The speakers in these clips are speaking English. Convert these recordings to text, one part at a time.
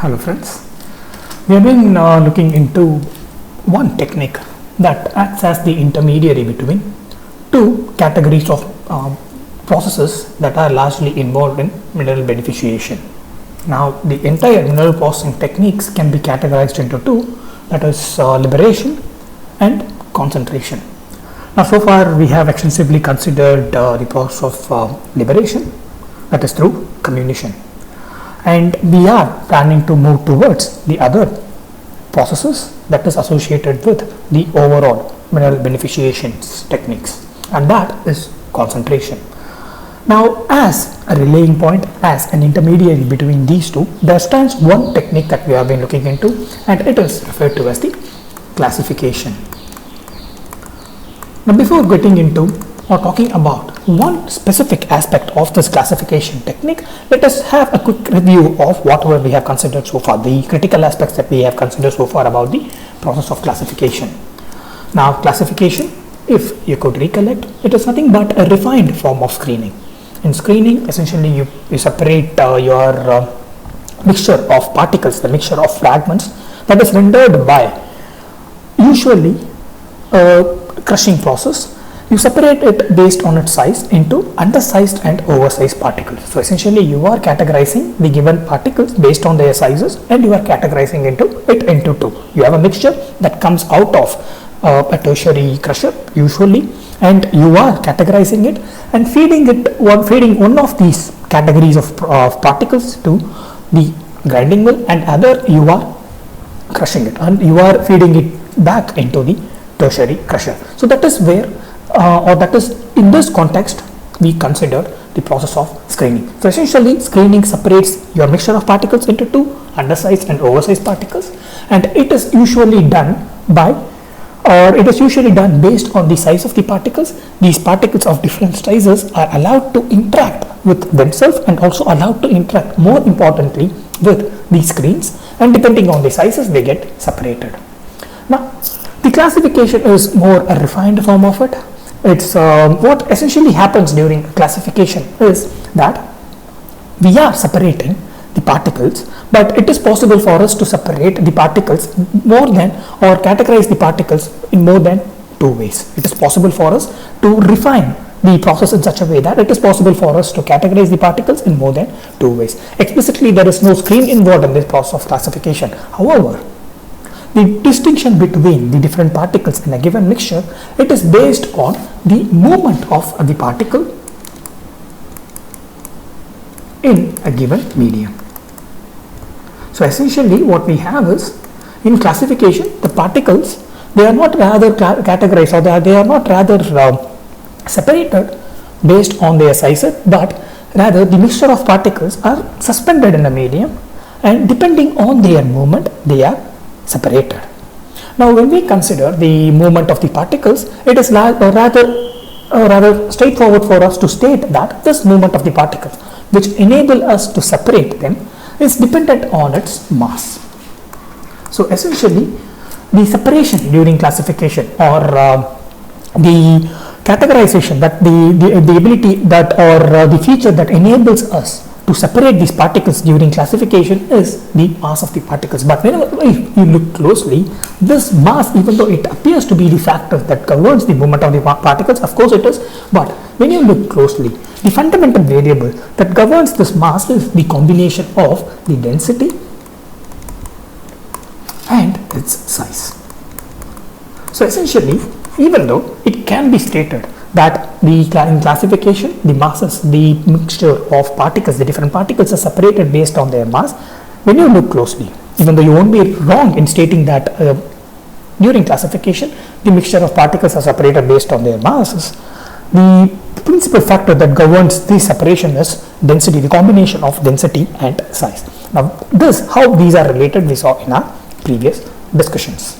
Hello friends, we have been looking into one technique that acts as the intermediary between two categories of processes that are largely involved in mineral beneficiation. Now the entire mineral processing techniques can be categorized into two, that is liberation and concentration. Now so far we have extensively considered the process of liberation, that is through comminution. And we are planning to move towards the other processes that is associated with the overall mineral beneficiation techniques, and that is concentration. Now as a relaying point, as an intermediary between these two, there stands one technique that we have been looking into, and it is referred to as the classification. Now before getting into or talking about one specific aspect of this classification technique, let us have a quick review of whatever we have considered so far, the critical aspects that we have considered so far about the process of classification. Now classification, if you could recollect, it is nothing but a refined form of screening. In screening, essentially you separate your mixture of particles, the mixture of fragments that is rendered by usually a crushing process. You separate it based on its size into undersized and oversized particles. So essentially you are categorizing the given particles based on their sizes, and you are categorizing it into two. You have a mixture that comes out of a tertiary crusher usually, and you are categorizing it and feeding one of these categories of particles to the grinding mill, and other you are crushing it and you are feeding it back into the tertiary crusher. So that is where or that is in this context we consider the process of screening. So essentially screening separates your mixture of particles into two, undersized and oversized particles, and it is usually done based on the size of the particles. These particles of different sizes are allowed to interact with themselves and also allowed to interact, more importantly, with the screens, and depending on the sizes they get separated. Now the classification is more a refined form of it. It's what essentially happens during classification is that we are separating the particles, but it is possible for us to separate the particles more than, or categorize the particles in more than two ways. It is possible for us to refine the process in such a way that it is possible for us to categorize the particles in more than two ways. Explicitly, there is no screen involved in this process of classification. However, the distinction between the different particles in a given mixture, it is based on the movement of the particle in a given medium. So essentially what we have is, in classification, the particles, they are not rather categorized, or they are not rather separated based on their sizes, but rather the mixture of particles are suspended in a medium, and depending on their movement they are separated. Now when we consider the movement of the particles, it is rather straightforward for us to state that this movement of the particles, which enable us to separate them, is dependent on its mass. So essentially the separation during classification, or the categorization, that the ability that, or the feature that enables us to separate these particles during classification, is the mass of the particles. But whenever you look closely, this mass, even though it appears to be the factor that governs the movement of the particles, of course it is, but when you look closely, the fundamental variable that governs this mass is the combination of the density and its size. So essentially, even though it can be stated that in classification, the masses, the mixture of particles, the different particles are separated based on their mass, when you look closely, even though you won't be wrong in stating that during classification the mixture of particles are separated based on their masses, the principal factor that governs the separation is density, the combination of density and size. Now this, how these are related, we saw in our previous discussions.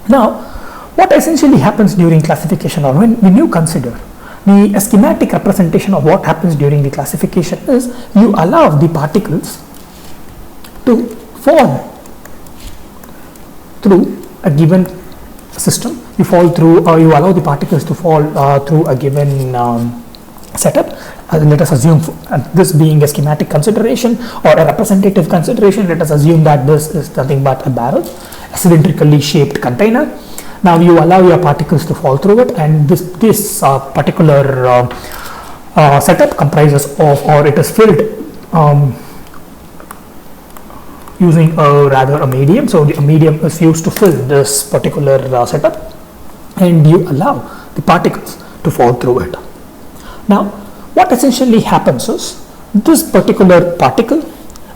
Now what essentially happens during classification, or when you consider the schematic representation of what happens during the classification, is you allow the particles to fall through a given system. You allow the particles to fall through a given setup, let us assume this being a schematic consideration or a representative consideration, let us assume that this is nothing but a barrel, a cylindrically shaped container. Now you allow your particles to fall through it, and this particular setup comprises of, or it is filled using a medium. So the medium is used to fill this particular setup, and you allow the particles to fall through it. Now what essentially happens is this particular particle,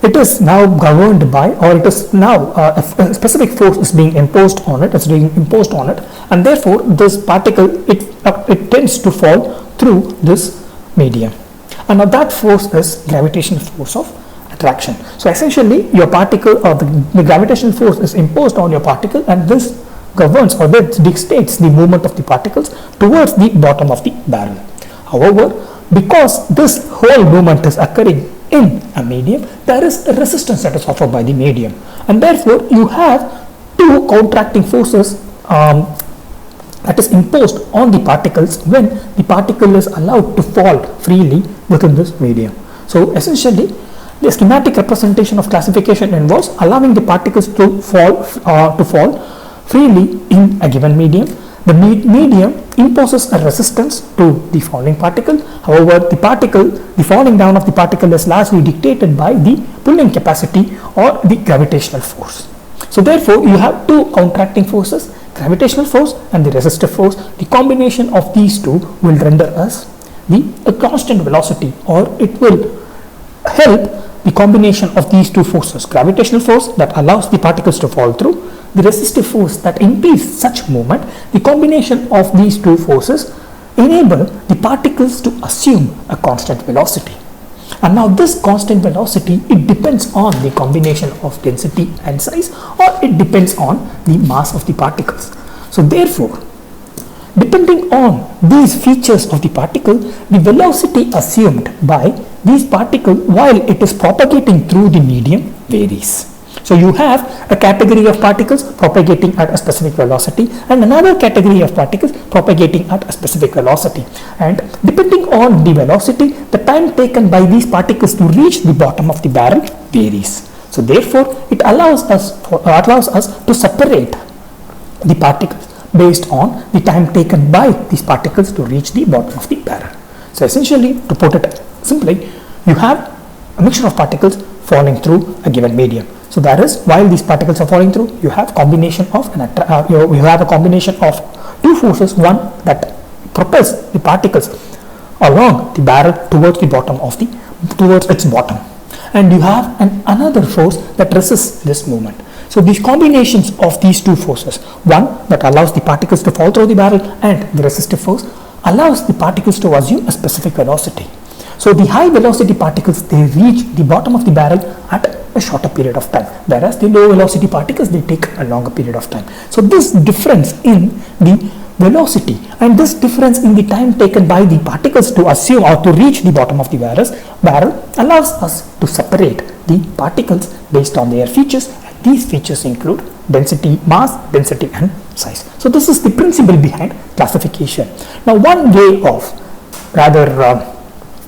it is now governed by, or it is now a specific force is being imposed on it, and therefore this particle it tends to fall through this medium, and now that force is gravitational force of attraction. So essentially your particle, or the gravitational force is imposed on your particle, and this governs or that dictates the movement of the particles towards the bottom of the barrel. However, because this whole movement is occurring in a medium, there is a resistance that is offered by the medium, and therefore you have two counteracting forces that is imposed on the particles when the particle is allowed to fall freely within this medium. So essentially the schematic representation of classification involves allowing the particles to fall freely in a given medium. The medium imposes a resistance to the falling particle. However, the falling down of the particle is largely dictated by the pulling capacity or the gravitational force. So therefore you have two counteracting forces, gravitational force and the resistive force. The combination of these two will render us a constant velocity, or it will help the combination of these two forces, gravitational force that allows the particles to fall through, the resistive force that impedes such movement. The combination of these two forces enable the particles to assume a constant velocity. And now this constant velocity, it depends on the combination of density and size, or it depends on the mass of the particles. So therefore, depending on these features of the particle, the velocity assumed by these particles while it is propagating through the medium varies. So you have a category of particles propagating at a specific velocity, and another category of particles propagating at a specific velocity, and depending on the velocity, the time taken by these particles to reach the bottom of the barrel varies. So therefore it allows us to separate the particles based on the time taken by these particles to reach the bottom of the barrel. So essentially, to put it simply, you have a mixture of particles falling through a given medium. So that is, while these particles are falling through, you have combination of two forces, one that propels the particles along the barrel towards its bottom, and you have another force that resists this movement. So these combinations of these two forces, one that allows the particles to fall through the barrel, and the resistive force allows the particles to assume a specific velocity. So the high velocity particles, they reach the bottom of the barrel at a shorter period of time, whereas the low velocity particles, they take a longer period of time. So this difference in the velocity and this difference in the time taken by the particles to assume or to reach the bottom of the barrel allows us to separate the particles based on their features, and these features include density, mass, density and size. So this is the principle behind classification. Now one way of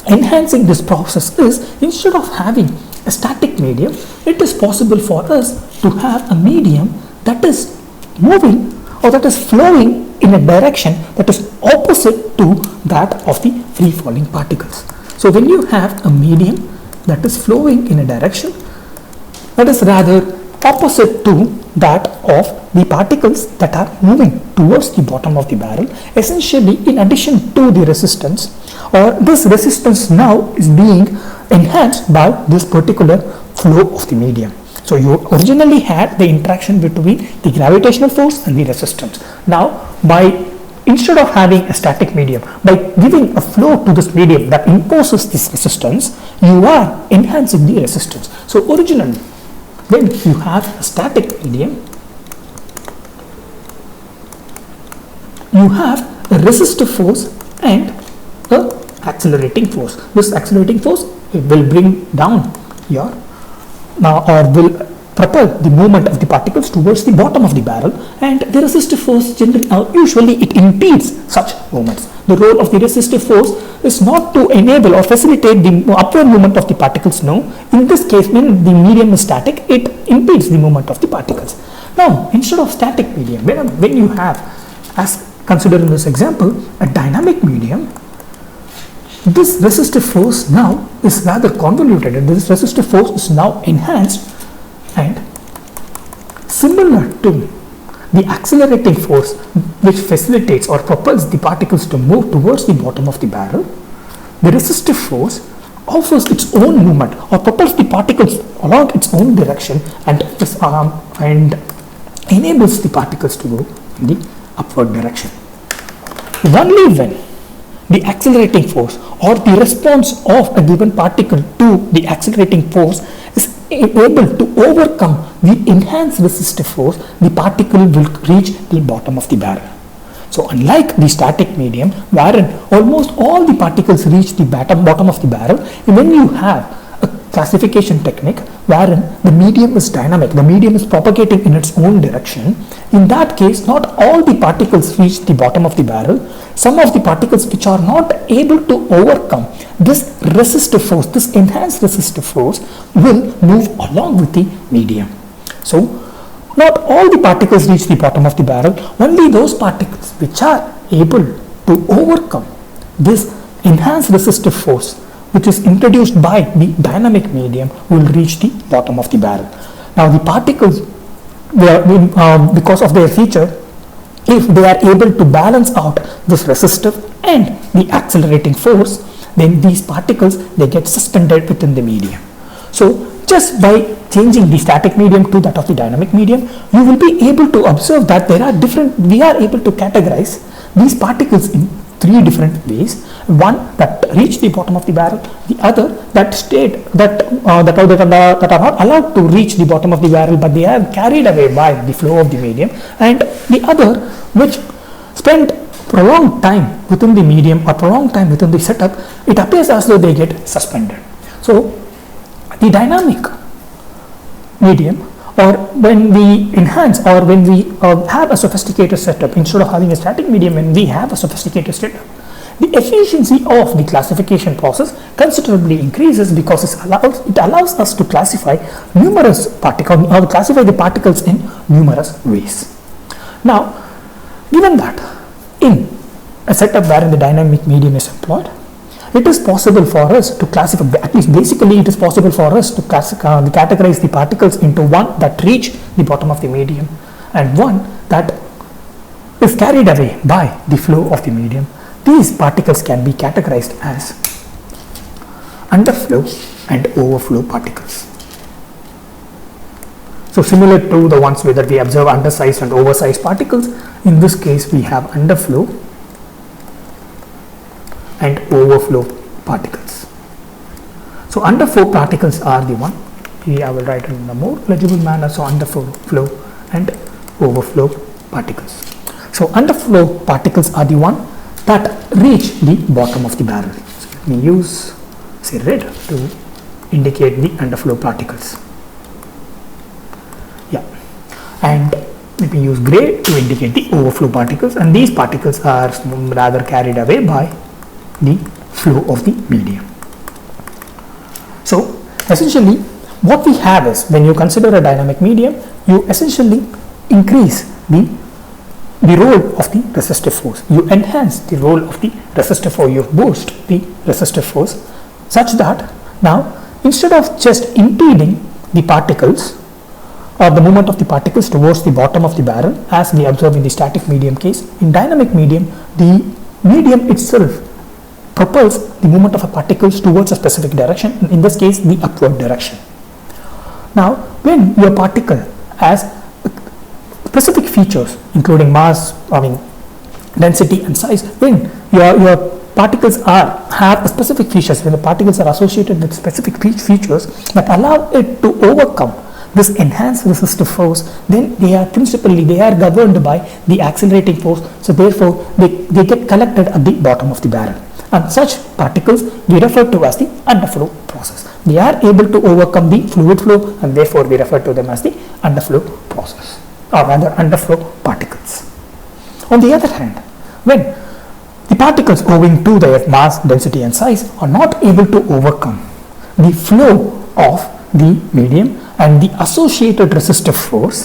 enhancing this process is, instead of having a static medium, it is possible for us to have a medium that is moving or that is flowing in a direction that is opposite to that of the free falling particles. So when you have a medium that is flowing in a direction that is rather opposite to that of the particles that are moving towards the bottom of the barrel, essentially in addition to the resistance, or this resistance now is being enhanced by this particular flow of the medium. So you originally had the interaction between the gravitational force and the resistance. Now instead of having a static medium, by giving a flow to this medium that imposes this resistance, you are enhancing the resistance. So originally, when you have a static medium, you have a resistive force and a accelerating force. This accelerating force will bring down your will propel the movement of the particles towards the bottom of the barrel, and the resistive force usually it impedes such movements. The role of the resistive force is not to enable or facilitate the upward movement of the particles. No, in this case, when the medium is static, it impedes the movement of the particles. Now, instead of static medium, when you have, as considered in this example, a dynamic medium, this resistive force now is rather convoluted, and this resistive force is now enhanced, and similar to the accelerating force which facilitates or propels the particles to move towards the bottom of the barrel, the resistive force offers its own movement or propels the particles along its own direction, and enables the particles to go in the upward direction. Only when the accelerating force or the response of a given particle to the accelerating force is able to overcome the enhanced resistive force, the particle will reach the bottom of the barrel. So unlike the static medium, wherein almost all the particles reach the bottom of the barrel, when you have a classification technique wherein the medium is dynamic, the medium is propagating in its own direction, in that case not all the particles reach the bottom of the barrel. Some of the particles which are not able to overcome this resistive force, this enhanced resistive force, will move along with the medium. So not all the particles reach the bottom of the barrel, only those particles which are able to overcome this enhanced resistive force which is introduced by the dynamic medium will reach the bottom of the barrel. Now the particles, because of their feature, if they are able to balance out this resistive and the accelerating force, then these particles, they get suspended within the medium. So just by changing the static medium to that of the dynamic medium, you will be able to observe that we are able to categorize these particles in three different ways. One that reach the bottom of the barrel, the other that are not allowed to reach the bottom of the barrel but they are carried away by the flow of the medium, and the other which spend prolonged time within the medium or prolonged time within the setup, it appears as though they get suspended. So the dynamic medium, or when we enhance or when we have a sophisticated setup, instead of having a static medium, when we have a sophisticated setup, the efficiency of the classification process considerably increases because it allows us to classify numerous particles or classify the particles in numerous ways. Now, given that in a setup wherein the dynamic medium is employed, it is possible for us to classify, at least basically it is possible for us to categorize the particles into one that reach the bottom of the medium and one that is carried away by the flow of the medium. These particles can be categorized as underflow and overflow particles. So similar to the ones where we observe undersized and oversized particles, in this case we have underflow and overflow particles. So underflow particles are the one, I will write it in a more legible manner. So underflow and overflow particles. So underflow particles are the one that reach the bottom of the barrel. So let me use say red to indicate the underflow particles. Yeah, and let me use gray to indicate the overflow particles, and these particles are rather carried away by the flow of the medium. So essentially what we have is, when you consider a dynamic medium, you essentially increase the role of the resistive force, you enhance the role of the resistive force, you boost the resistive force such that now instead of just impeding the particles or the movement of the particles towards the bottom of the barrel as we observe in the static medium case, in dynamic medium the medium itself propels the movement of a particles towards a specific direction, in this case the upward direction. Now when your particle has specific features including mass, density and size, when your particles have specific features, when the particles are associated with specific features that allow it to overcome this enhanced resistive force, then they are governed by the accelerating force, so therefore they get collected at the bottom of the barrel, and such particles we refer to as the underflow process. They are able to overcome the fluid flow, and therefore we refer to them as the underflow process, or rather underflow particles. On the other hand, when the particles owing to their mass, density and size are not able to overcome the flow of the medium and the associated resistive force,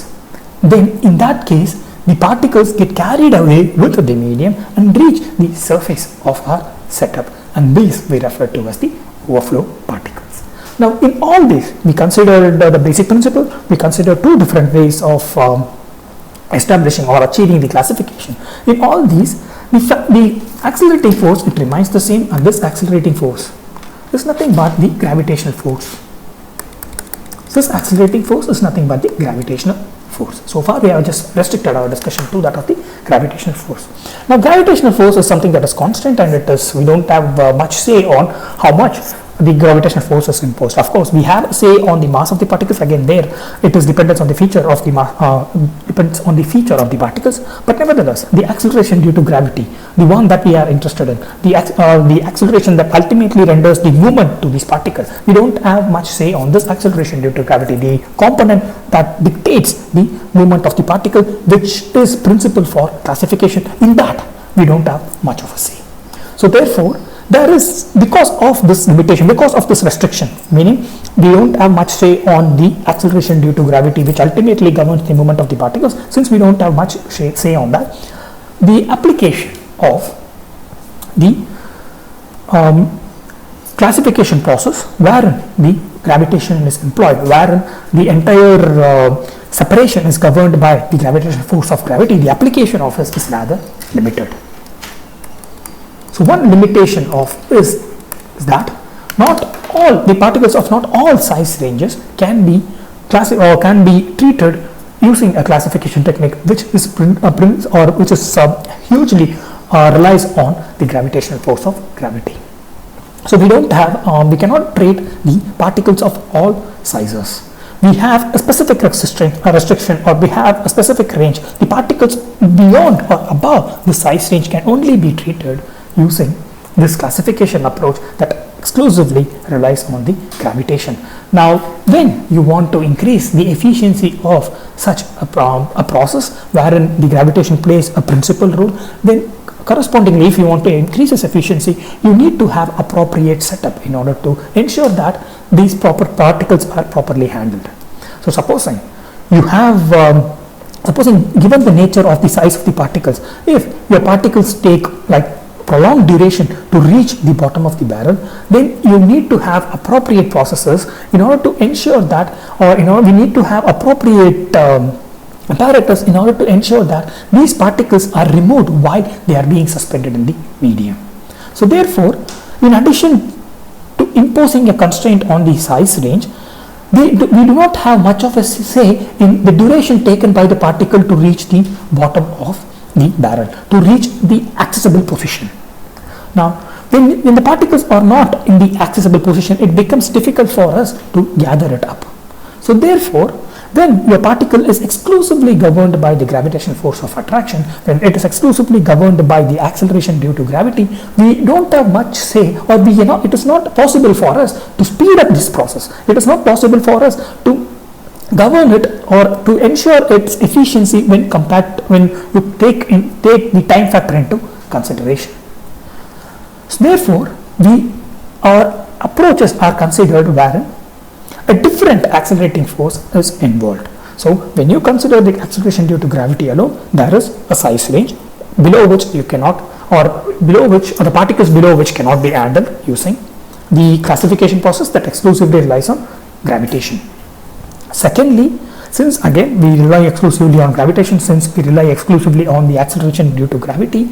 then in that case the particles get carried away with the medium and reach the surface of our setup, and these we refer to as the overflow particles. Now in all this we considered the basic principle, we consider two different ways of establishing or achieving the classification. In all these, the accelerating force, it remains the same, and this accelerating force is nothing but the gravitational force. This accelerating force is nothing but the gravitational force. So far we have just restricted our discussion to that of the gravitational force. Now gravitational force is something that is constant, and it is, we don't have much say on how much the gravitational force is imposed. Of course we have say on the mass of the particles. Again, there it is dependent on the feature of the depends on the feature of the particles, but nevertheless the acceleration due to gravity, the one that we are interested in, the acceleration that ultimately renders the movement to these particles, we don't have much say on this acceleration due to gravity, the component that dictates the movement of the particle, which is principle for classification. In that we don't have much of a say. So therefore there is, because of this limitation, because of this restriction, meaning we don't have much say on the acceleration due to gravity, which ultimately governs the movement of the particles. Since we don't have much say on that, the application of the classification process wherein the gravitation is employed, wherein the entire separation is governed by the gravitational force of gravity, the application of this is rather limited. So one limitation of is that not all the particles of not all size ranges can be can be treated using a classification technique which is hugely relies on the gravitational force of gravity. So we don't have we cannot treat the particles of all sizes. We have a specific restriction, or we have a specific range. The particles beyond or above the size range can only be treated using this classification approach that exclusively relies on the gravitation. Now when you want to increase the efficiency of such a process wherein the gravitation plays a principal role, then correspondingly, if you want to increase its efficiency, you need to have appropriate setup in order to ensure that these proper particles are properly handled. So supposing you have supposing given the nature of the size of the particles, if your particles take like prolonged duration to reach the bottom of the barrel, then you need to have appropriate processes in order to ensure that, or we need to have appropriate apparatus in order to ensure that these particles are removed while they are being suspended in the medium. So therefore, in addition to imposing a constraint on the size range, we do not have much of a say in the duration taken by the particle to reach the bottom of the barrel, to reach the accessible position. Now when the particles are not in the accessible position, it becomes difficult for us to gather it up. So therefore, when your particle is exclusively governed by the gravitational force of attraction, when it is exclusively governed by the acceleration due to gravity, we don't have much say, or it is not possible for us to speed up this process. It is not possible for us to govern it or to ensure its efficiency when you take the time factor into consideration. So therefore, our approaches are considered wherein a different accelerating force is involved. So when you consider the acceleration due to gravity alone, there is a size range below which you cannot, or the particles below which cannot be handled using the classification process that exclusively relies on gravitation. Secondly, since again we rely exclusively on gravitation, since we rely exclusively on the acceleration due to gravity,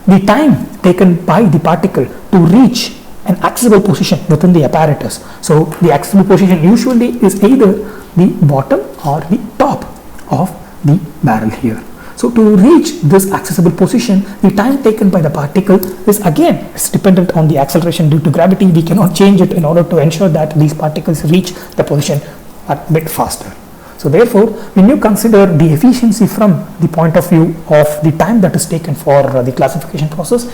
the time taken by the particle to reach an accessible position within the apparatus. So the accessible position usually is either the bottom or the top of the barrel here. So to reach this accessible position, the time taken by the particle is again dependent on the acceleration due to gravity. We cannot change it in order to ensure that these particles reach the position a bit faster. So therefore, when you consider the efficiency from the point of view of the time that is taken for the classification process,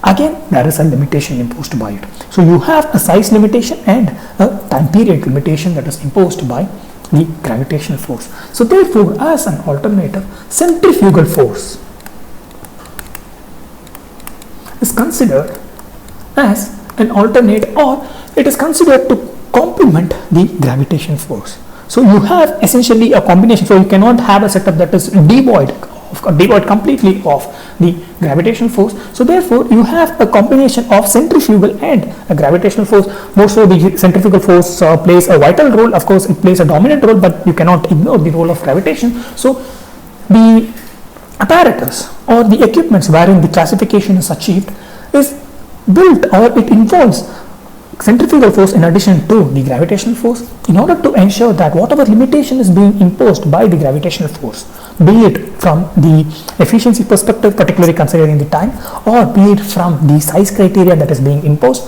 Again, there is a limitation imposed by it. So you have a size limitation and a time period limitation that is imposed by the gravitational force. So therefore, as an alternative, centrifugal force is considered as an alternate, or it is considered to complement the gravitational force. So you have essentially a combination. So you cannot have a setup that is devoid completely of the gravitational force. So therefore you have a combination of centrifugal and a gravitational force. More so, the centrifugal force plays a vital role. Of course, it plays a dominant role, but you cannot ignore the role of gravitation. So the apparatus or the equipments wherein the classification is achieved is built, or it involves centrifugal force in addition to the gravitational force, in order to ensure that whatever limitation is being imposed by the gravitational force, be it from the efficiency perspective, particularly considering the time, or be it from the size criteria that is being imposed,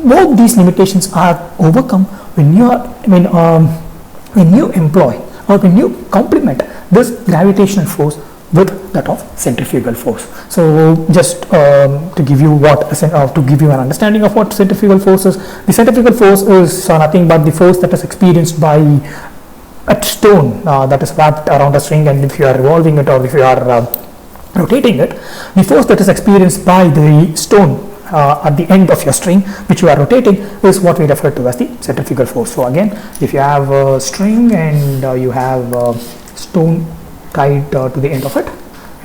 both these limitations are overcome when you employ or when you complement this gravitational force with that of centrifugal force. So just to give you an understanding of what centrifugal force is, the centrifugal force is nothing but the force that is experienced by a stone that is wrapped around a string, and if you are revolving it or if you are rotating it, the force that is experienced by the stone at the end of your string which you are rotating is what we refer to as the centrifugal force. So again, if you have a string and you have a stone tied to the end of it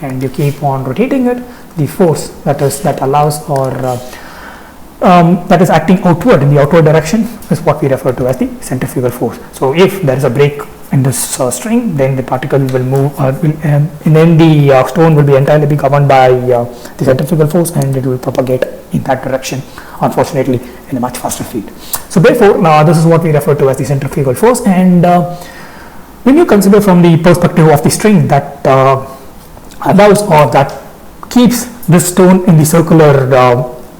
and you keep on rotating it, the force that allows or that is acting outward in the outward direction is what we refer to as the centrifugal force. So if there is a break in this string, then the particle will move and then the stone will be entirely governed by the centrifugal force, and it will propagate in that direction, unfortunately in a much faster speed. So therefore this is what we refer to as the centrifugal force. And when you consider from the perspective of the string that allows or that keeps this stone in the circular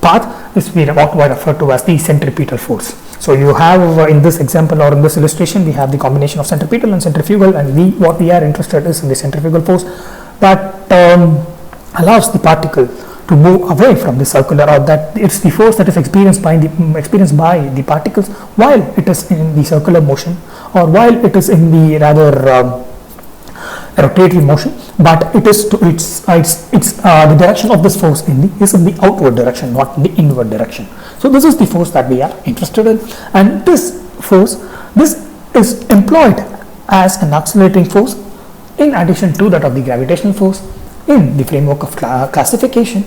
path, is what we refer to as the centripetal force. So you have in this example or in this illustration, we have the combination of centripetal and centrifugal, and what we are interested is in the centrifugal force that allows the particle to move away from the circular, or that it's the force that is experienced by the particles while it is in the circular motion, or while it is in the rather rotatory motion, but it is the direction of this force is in the outward direction, not in the inward direction. So this is the force that we are interested in, and this is employed as an accelerating force in addition to that of the gravitational force in the framework of classification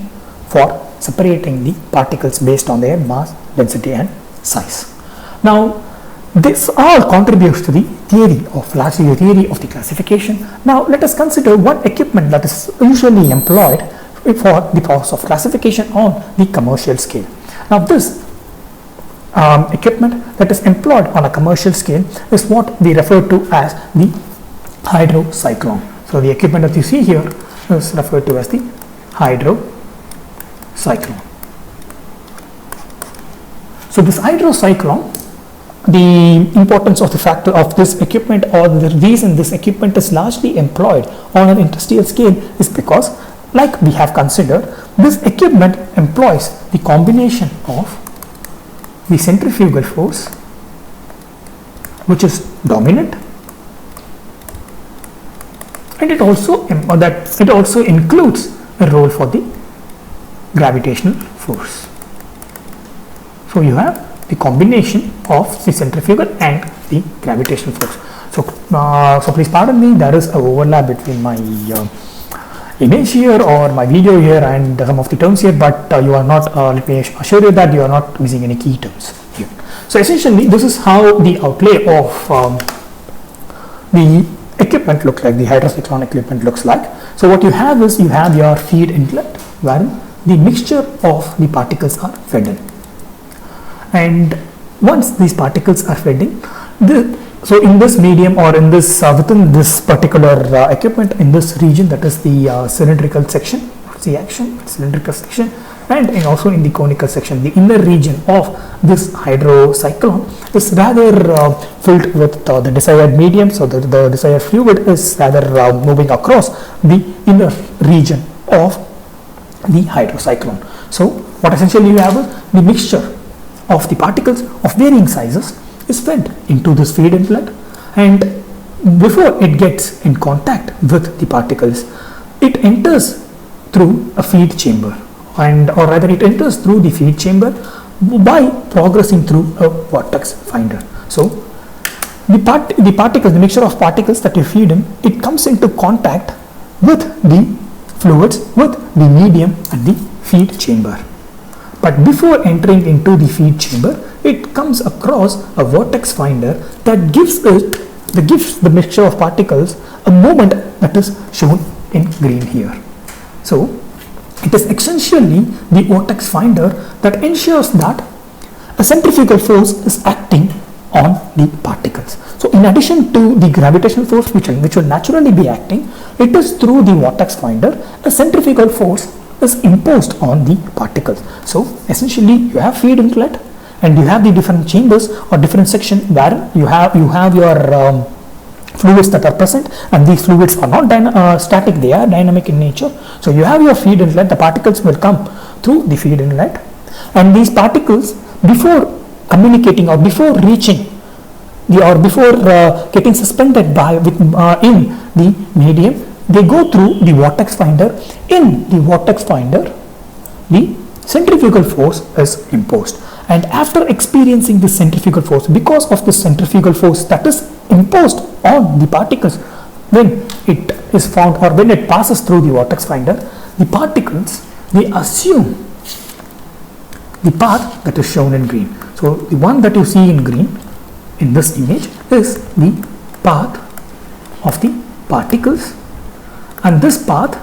for separating the particles based on their mass, density and size. Now this all contributes to the theory of the classification. Now let us consider one equipment that is usually employed for the process of classification on the commercial scale. Now this equipment that is employed on a commercial scale is what we refer to as the hydrocyclone. So the equipment that you see here is referred to as the hydrocyclone. So this hydrocyclone, the importance of the factor of this equipment, or the reason this equipment is largely employed on an industrial scale, is because, like we have considered, this equipment employs the combination of the centrifugal force, which is dominant, and it also includes a role for the gravitational force. So you have the combination of the centrifugal and the gravitational force. So please pardon me, there is an overlap between my image here or my video here and some of the terms here, but you are not, let me assure you that you are not missing any key terms here. So essentially this is how the outlay of the equipment looks like, the hydrocyclone equipment looks like. So what you have is, you have your feed inlet wherein the mixture of the particles are fed in, and once these particles are fed in, so in this medium, or in this within this particular equipment, in this region, that is the cylindrical section, cylindrical section, and also in the conical section, the inner region of this hydrocyclone is rather filled with the desired medium. So the desired fluid is rather moving across the inner region of the hydrocyclone. So what essentially you have is the mixture of the particles of varying sizes is fed into this feed inlet, and before it gets in contact with the particles, it enters through a feed chamber, and or rather it enters through the feed chamber by progressing through a vortex finder. So the particles, the mixture of particles that you feed in, it comes into contact with the fluids, with the medium at the feed chamber. But before entering into the feed chamber, it comes across a vortex finder that gives the mixture of particles a moment that is shown in green here. So it is essentially the vortex finder that ensures that a centrifugal force is acting on the particles. So in addition to the gravitational force which will naturally be acting, it is through the vortex finder a centrifugal force is imposed on the particles. So essentially you have feed inlet and you have the different chambers or different section where you have your fluids that are present, and these fluids are not static, they are dynamic in nature. So you have your feed inlet, the particles will come through the feed inlet, and these particles before communicating or before reaching before getting suspended in the medium, they go through the vortex finder. In the vortex finder, the centrifugal force is imposed, and after experiencing the centrifugal force, because of the centrifugal force that is imposed on the particles when it is found or when it passes through the vortex finder, the particles, they assume the path that is shown in green. So the one that you see in green in this image is the path of the particles, and this path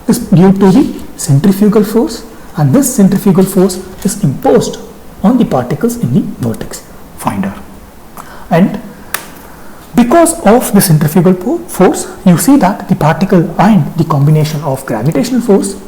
is due to the centrifugal force, and this centrifugal force is imposed on the particles in the vortex finder. And because of the centrifugal force, you see that the particle and the combination of gravitational force,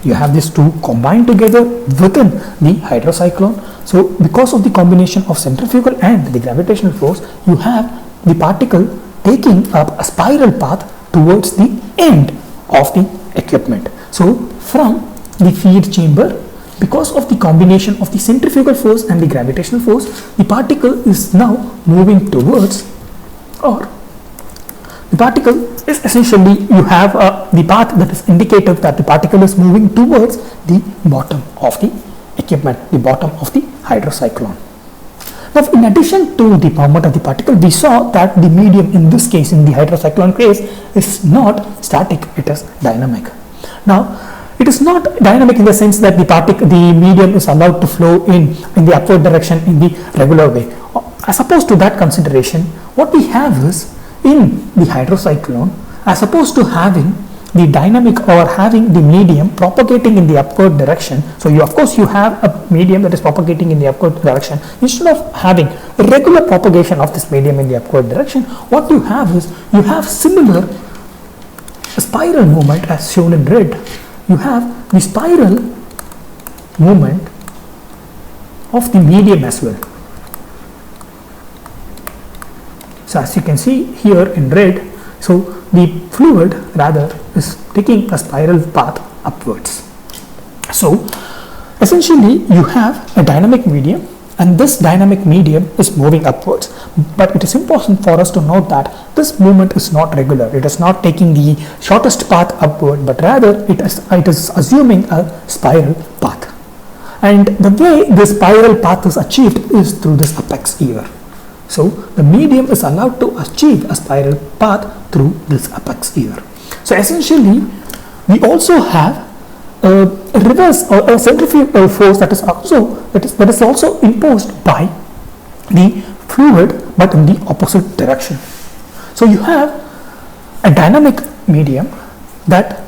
you have these two combined together within the hydrocyclone. So because of the combination of centrifugal and the gravitational force, you have the particle taking up a spiral path towards the end of the equipment. So from the feed chamber, because of the combination of the centrifugal force and the gravitational force, the particle is now moving towards, or the particle is essentially, you have the path that is indicative that the particle is moving towards the bottom of the equipment, the bottom of the hydrocyclone. Now, in addition to the movement of the particle, we saw that the medium in this case, in the hydrocyclone case, is not static, it is dynamic. Now, it is not dynamic in the sense that the medium is allowed to flow in the upward direction in the regular way. As opposed to that consideration, what we have is, in the hydrocyclone, as opposed to having the dynamic or having the medium propagating in the upward direction, so of course you have a medium that is propagating in the upward direction. Instead of having a regular propagation of this medium in the upward direction, what you have is, you have similar spiral movement as shown in red. You have the spiral movement of the medium as well. So as you can see here in red, so the fluid rather is taking a spiral path upwards. So essentially you have a dynamic medium, and this dynamic medium is moving upwards, but it is important for us to note that this movement is not regular. It is not taking the shortest path upward, but rather it is assuming a spiral path, and the way this spiral path is achieved is through this apex ear. So the medium is allowed to achieve a spiral path through this apex ear. So essentially we also have a reverse or a centrifugal force that is also imposed by the fluid, but in the opposite direction. So you have a dynamic medium that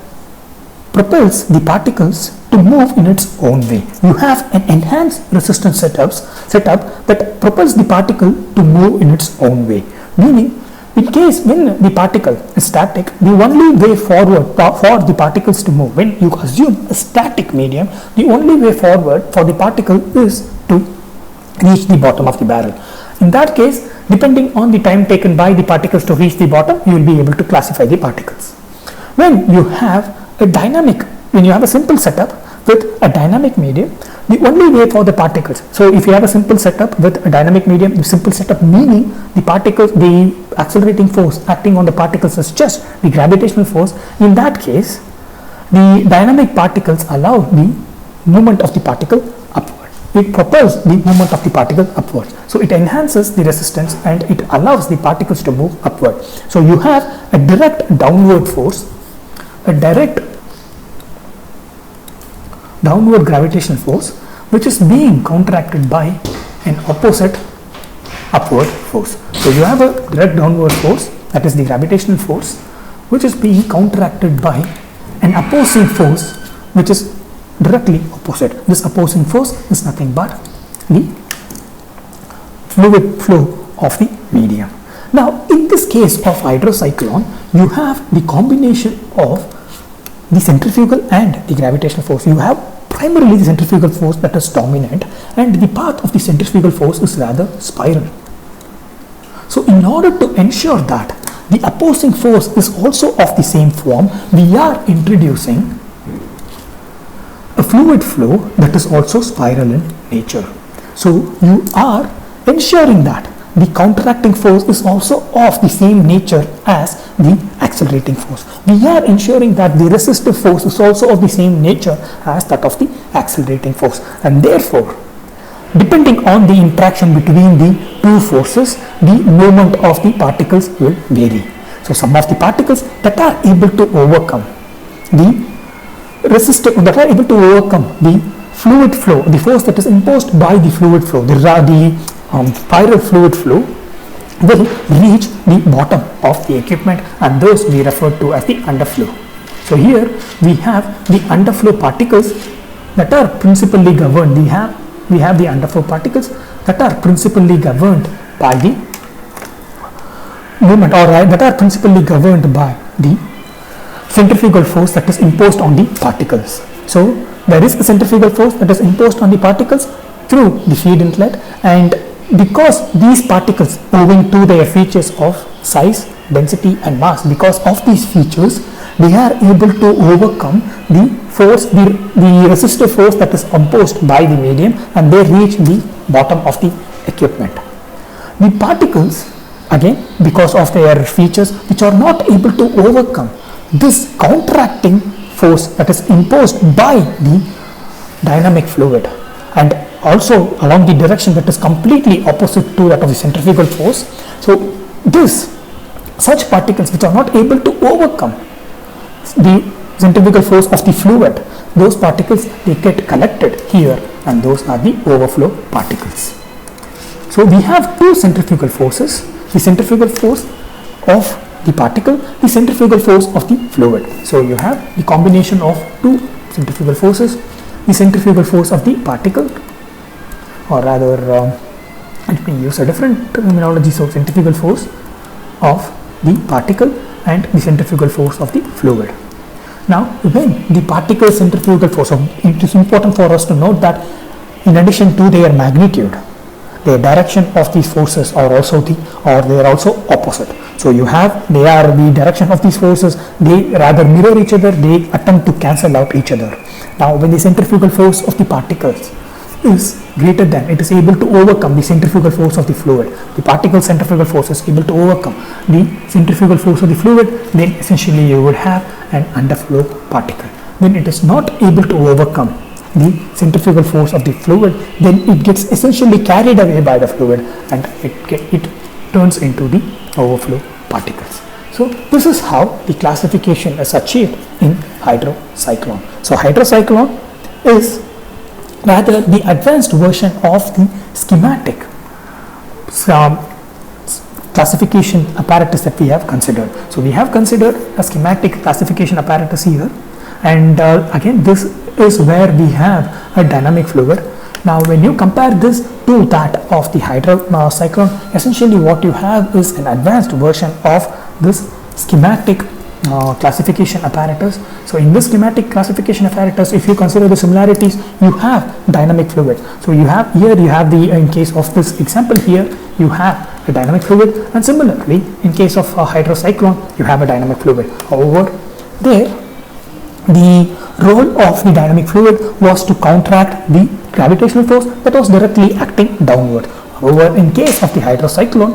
propels the particles to move in its own way. You have an enhanced resistance setup that propels the particle to move in its own way, meaning in case when the particle is static, the only way forward for the particles to move, when you assume a static medium, the only way forward for the particle is to reach the bottom of the barrel. In that case, depending on the time taken by the particles to reach the bottom, you will be able to classify the particles. When you have a dynamic, when you have a simple setup with a dynamic medium, the only way for the particles, so if you have a simple setup with a dynamic medium, the simple setup meaning the particles, the accelerating force acting on the particles is just the gravitational force. In that case, the dynamic particles allow the movement of the particle upward. It propels the movement of the particle upward. So it enhances the resistance and it allows the particles to move upward. So you have a direct downward force, a direct downward gravitational force which is being counteracted by an opposite upward force. So you have a direct downward force, that is the gravitational force, which is being counteracted by an opposing force which is directly opposite. This opposing force is nothing but the fluid flow of the medium. Now in this case of hydrocyclone, you have the combination of the centrifugal and the gravitational force. You have primarily the centrifugal force that is dominant, and the path of the centrifugal force is rather spiral. So in order to ensure that the opposing force is also of the same form, we are introducing a fluid flow that is also spiral in nature. So you are ensuring that the counteracting force is also of the same nature as the accelerating force. We are ensuring that the resistive force is also of the same nature as that of the accelerating force, and therefore depending on the interaction between the two forces, the movement of the particles will vary. So some of the particles that are able to overcome the resistive, that are able to overcome the fluid flow, the force that is imposed by the fluid flow, the spiral fluid flow, will reach the bottom of the equipment, and those we refer to as the underflow. So here we have the underflow particles that are principally governed. We have the underflow particles that are principally governed by the movement, or that are principally governed by the centrifugal force that is imposed on the particles. So there is a centrifugal force that is imposed on the particles through the feed inlet, and because these particles, owing to their features of size, density and mass, because of these features they are able to overcome the force, the resistive force that is imposed by the medium, and they reach the bottom of the equipment. The particles, again because of their features, which are not able to overcome this counteracting force that is imposed by the dynamic fluid, and also along the direction that is completely opposite to that of the centrifugal force. So such particles which are not able to overcome the centrifugal force of the fluid, those particles, they get collected here, and those are the overflow particles. So we have two centrifugal forces, the centrifugal force of the particle, the centrifugal force of the fluid. So you have the combination of two centrifugal forces, the centrifugal force of the particle, or rather let me use a different terminology, so centrifugal force of the particle and the centrifugal force of the fluid. Now when the particle centrifugal force, so it is important for us to note that in addition to their magnitude, the direction of these forces are also they are also opposite. So you have, they are the direction of these forces, they rather mirror each other, they attempt to cancel out each other. Now when the centrifugal force of the particles is greater than, it is able to overcome the centrifugal force of the fluid, the particle centrifugal force is able to overcome the centrifugal force of the fluid, then essentially you would have an underflow particle. When it is not able to overcome the centrifugal force of the fluid, then it gets essentially carried away by the fluid, and it turns into the overflow particles. So this is how the classification is achieved in hydrocyclone. So hydrocyclone is rather the advanced version of the schematic classification apparatus that we have considered. So we have considered a schematic classification apparatus here, and again this is where we have a dynamic fluid. Now when you compare this to that of the hydrocyclone, essentially what you have is an advanced version of this schematic classification apparatus. So in this schematic classification apparatus, if you consider the similarities, you have dynamic fluid. So you have here, you have the, in case of this example here, you have a dynamic fluid, and similarly in case of a hydrocyclone, you have a dynamic fluid. However, there the role of the dynamic fluid was to counteract the gravitational force that was directly acting downward. However, in case of the hydrocyclone,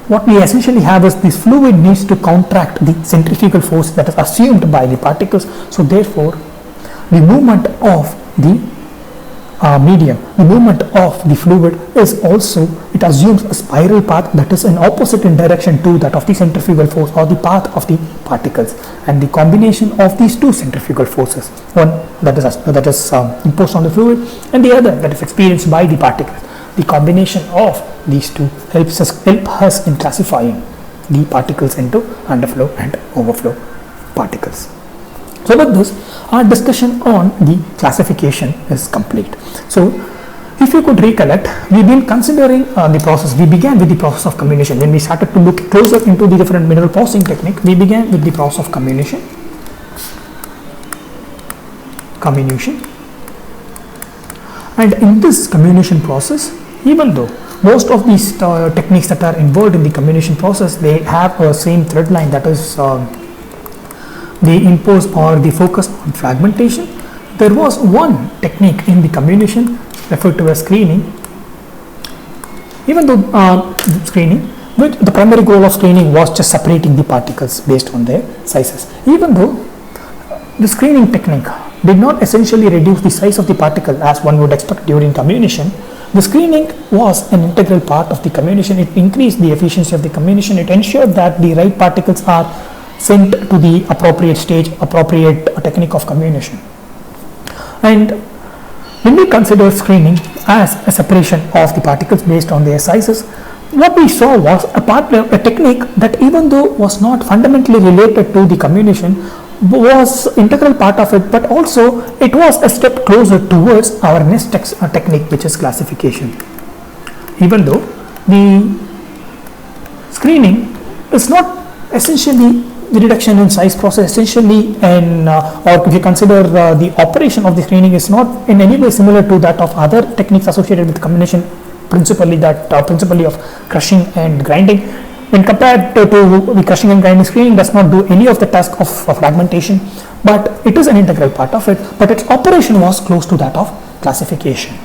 what we essentially have is this fluid needs to counteract the centrifugal force that is assumed by the particles. So therefore, the movement of the medium, the movement of the fluid is also, it assumes a spiral path that is in opposite in direction to that of the centrifugal force or the path of the particles, and the combination of these two centrifugal forces, one that is imposed on the fluid and the other that is experienced by the particles, the combination of these two helps us in classifying the particles into underflow and overflow particles. So with this, our discussion on the classification is complete. So if you could recollect, we've been considering the process. We began with the process of comminution. When we started to look closer into the different mineral processing technique, we began with the process of comminution. And in this comminution process, even though most of these techniques that are involved in the comminution process, they have a same thread line, that is they impose or they focus on fragmentation. There was one technique in the comminution referred to as screening. Even though screening, which the primary goal of screening was just separating the particles based on their sizes. Even though the screening technique did not essentially reduce the size of the particle as one would expect during comminution, the screening was an integral part of the comminution. It increased the efficiency of the comminution. It ensured that the right particles are sent to the appropriate stage, appropriate technique of comminution. And when we consider screening as a separation of the particles based on their sizes, what we saw was a technique that, even though was not fundamentally related to the comminution, was integral part of it, but also it was a step closer towards our next technique, which is classification. Even though the screening is not essentially the reduction in size process, essentially, or if you consider the operation of the screening is not in any way similar to that of other techniques associated with comminution, principally of crushing and grinding. When compared to the crushing and grinding, screening does not do any of the task of fragmentation, but it is an integral part of it, but its operation was close to that of classification.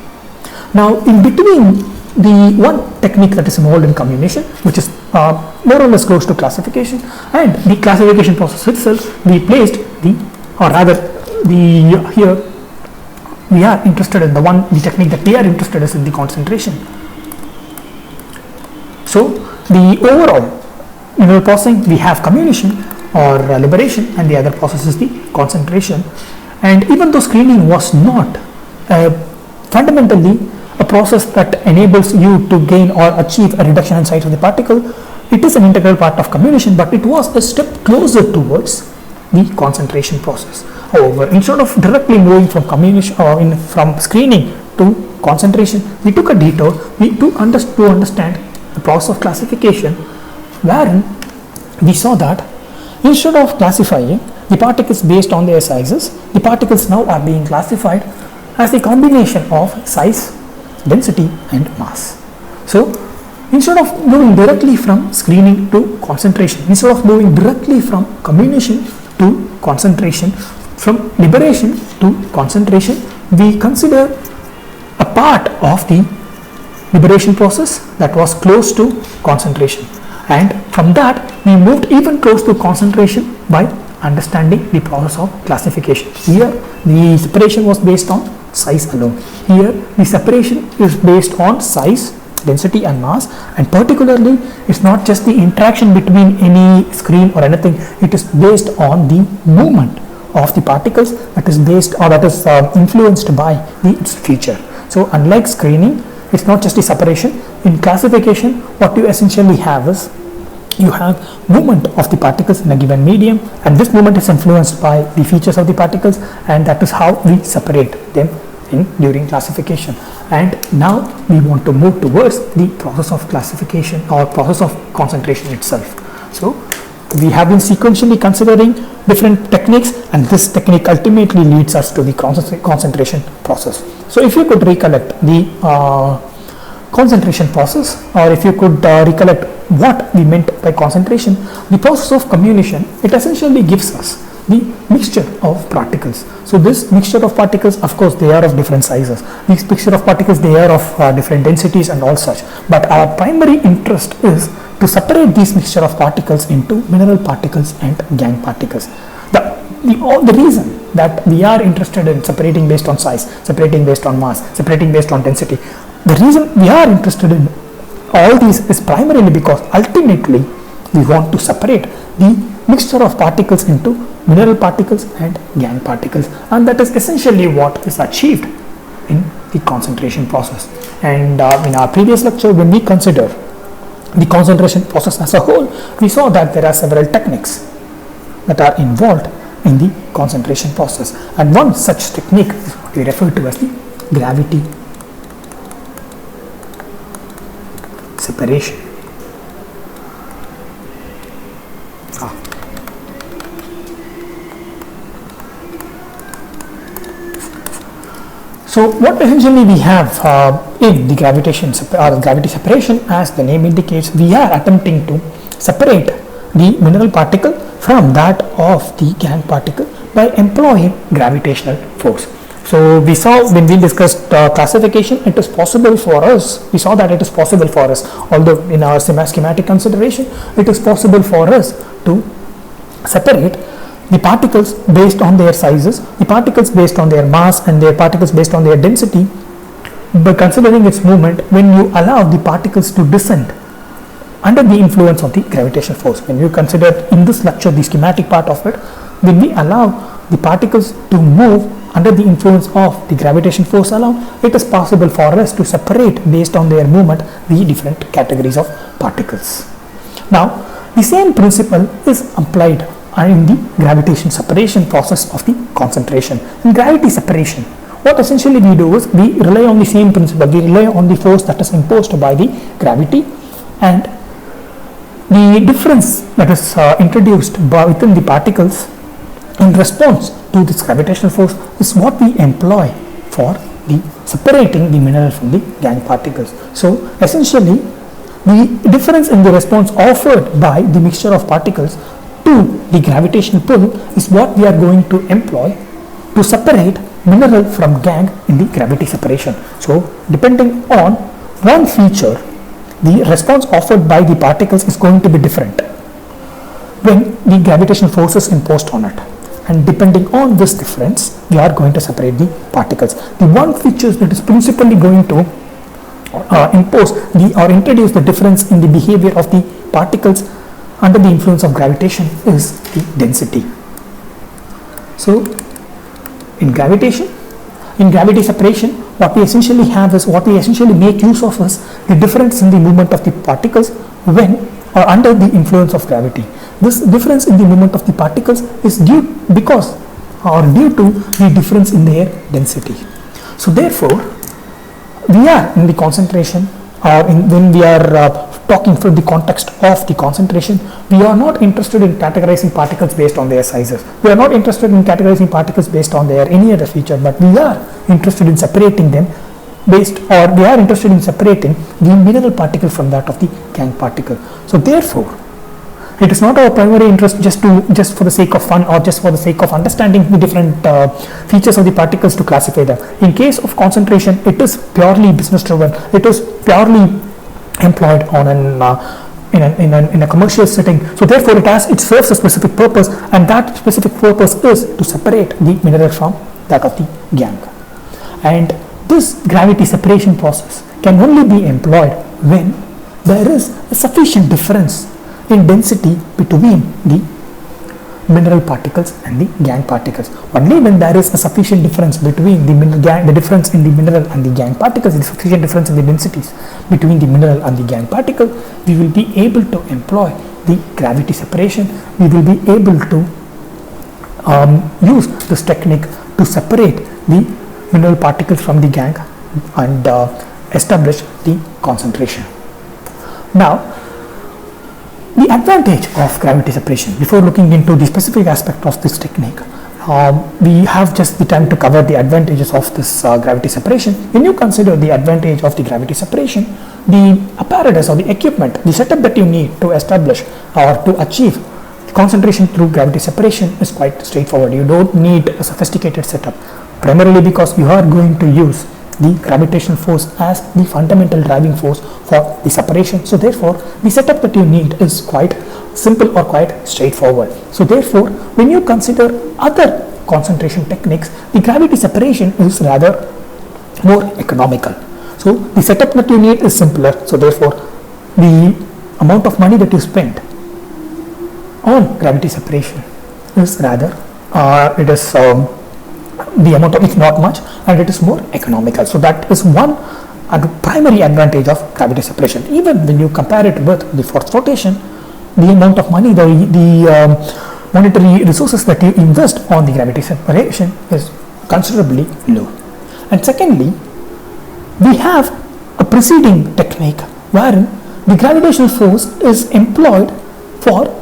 Now, in between the one technique that is involved in comminution, which is more or less close to classification, and the classification process itself, we placed here we are interested in the technique that we are interested in is in the concentration. So the overall mineral processing, we have comminution or liberation, and the other process is the concentration. And even though screening was not fundamentally a process that enables you to gain or achieve a reduction in size of the particle, it is an integral part of comminution, but it was a step closer towards the concentration process. However, instead of directly moving from comminution or from screening to concentration, we took a detour to understand the process of classification, wherein we saw that instead of classifying the particles based on their sizes, the particles now are being classified as a combination of size, density and mass. So instead of moving directly from screening to concentration, instead of moving directly from comminution to concentration, from liberation to concentration, we consider a part of the liberation process that was close to concentration, and from that we moved even close to concentration by understanding the process of classification. Here the separation was based on size alone. Here the separation is based on size, density and mass, and particularly it's not just the interaction between any screen or anything, it is based on the movement of the particles that is based or that is influenced by its feature. So unlike screening, it's not just the separation. In classification, what you essentially have is you have movement of the particles in a given medium, and this movement is influenced by the features of the particles, and that is how we separate them during classification. And now we want to move towards the process of classification or process of concentration itself. So we have been sequentially considering different techniques, and this technique ultimately leads us to the concentration process. So if you could recollect the concentration process, or if you could recollect what we meant by concentration, the process of comminution, it essentially gives us the mixture of particles. So this mixture of particles, of course, they are of different sizes. These mixture of particles, they are of different densities and all such. But our primary interest is to separate these mixture of particles into mineral particles and gangue particles. The reason that we are interested in separating based on size, separating based on mass, separating based on density, the reason we are interested in all these is primarily because ultimately we want to separate the mixture of particles into mineral particles and gangue particles, and that is essentially what is achieved in the concentration process. And in our previous lecture, when we consider the concentration process as a whole, we saw that there are several techniques that are involved in the concentration process, and one such technique is what we refer to as the gravity separation. So what essentially we have in the gravity separation, as the name indicates, we are attempting to separate the mineral particle from that of the gangue particle by employing gravitational force. So we saw when we discussed classification, it is possible for us, we saw that it is possible for us, although in our schematic consideration, it is possible for us to separate the particles based on their sizes, the particles based on their mass, and their particles based on their density, by considering its movement when you allow the particles to descend under the influence of the gravitational force. When you consider in this lecture the schematic part of it, when we allow the particles to move under the influence of the gravitational force alone, it is possible for us to separate based on their movement the different categories of particles. Now, the same principle is applied in the gravitation separation process of the concentration. In gravity separation, what essentially we do is we rely on the same principle. We rely on the force that is imposed by the gravity, and the difference that is introduced within the particles in response to this gravitational force is what we employ for the separating the mineral from the gangue particles. So essentially, the difference in the response offered by the mixture of particles to the gravitational pull is what we are going to employ to separate mineral from gangue in the gravity separation. So depending on one feature, the response offered by the particles is going to be different when the gravitational force is imposed on it, and depending on this difference, we are going to separate the particles. The one feature that is principally going to impose or introduce the difference in the behavior of the particles under the influence of gravitation is the density. So in gravity separation, what we essentially have is, what we essentially make use of is the difference in the movement of the particles when or under the influence of gravity. This difference in the movement of the particles is due to the difference in their density. So therefore, we are in the concentration, or when we are talking from the context of the concentration, we are not interested in categorizing particles based on their sizes. We are not interested in categorizing particles based on their any other feature, but we are interested in separating them we are interested in separating the mineral particle from that of the gangue particle. So therefore, it is not our primary interest just for the sake of fun or just for the sake of understanding the different features of the particles to classify them. In case of concentration, it is purely business driven. It is purely employed on in a commercial setting. So therefore, it serves a specific purpose, and that specific purpose is to separate the mineral from that of the gangue. And this gravity separation process can only be employed when there is a sufficient difference in density between the mineral particles and the gangue particles. Only when there is a sufficient difference between the difference in the mineral and the gangue particles, the sufficient difference in the densities between the mineral and the gangue particle, we will be able to employ the gravity separation. We will be able to use this technique to separate the mineral particles from the gangue and establish the concentration. Now, the advantage of gravity separation, before looking into the specific aspect of this technique, we have just the time to cover the advantages of this gravity separation. When you consider the advantage of the gravity separation, the apparatus or the equipment, the setup that you need to establish or to achieve concentration through gravity separation is quite straightforward. You don't need a sophisticated setup, primarily because you are going to use the gravitational force as the fundamental driving force for the separation. So therefore, the setup that you need is quite simple or quite straightforward. So therefore, when you consider other concentration techniques, the gravity separation is rather more economical. So the setup that you need is simpler. So therefore, the amount of money that you spend on gravity separation is rather the amount of, it's not much, and it is more economical. So that is one primary advantage of gravity separation. Even when you compare it with the force rotation, the amount of money, the monetary resources that you invest on the gravity separation is considerably low. And secondly, we have a preceding technique wherein the gravitational force is employed for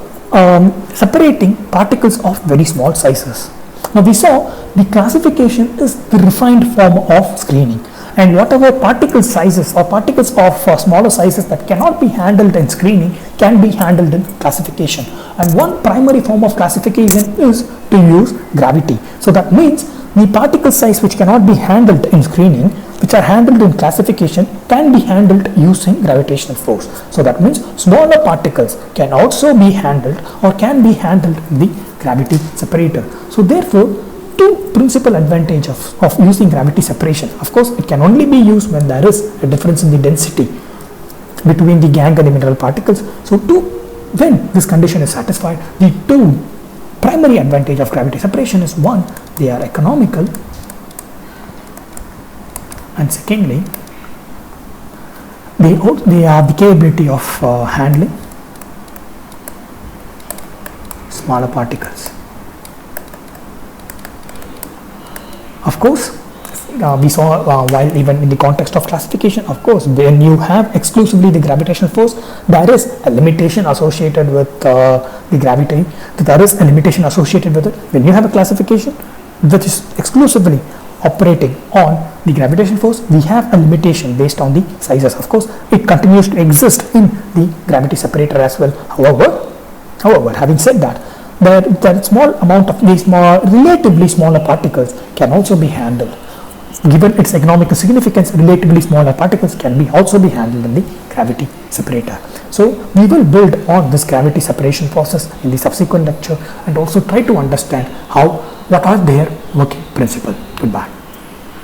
separating particles of very small sizes. Now we saw the classification is the refined form of screening, and whatever particle sizes or particles of smaller sizes that cannot be handled in screening can be handled in classification. And one primary form of classification is to use gravity. So that means the particle size which cannot be handled in screening, which are handled in classification, can be handled using gravitational force. So that means smaller particles can also be handled or can be handled in the gravity separator. So therefore, two principal advantages of using gravity separation. Of course, it can only be used when there is a difference in the density between the gangue and the mineral particles. So when this condition is satisfied, the two primary advantage of gravity separation is, one, they are economical, and secondly, they have the capability of handling smaller particles. Of course, we saw while even in the context of classification, of course, when you have exclusively the gravitational force, there is a limitation associated with the gravity. There is a limitation associated with it. When you have a classification which is exclusively operating on the gravitational force, we have a limitation based on the sizes. Of course, it continues to exist in the gravity separator as well. However, having said that, that small amount of these relatively smaller particles can also be handled. Given its economical significance, relatively smaller particles can also be handled in the gravity separator. So we will build on this gravity separation process in the subsequent lecture and also try to understand what are their working principles. Goodbye.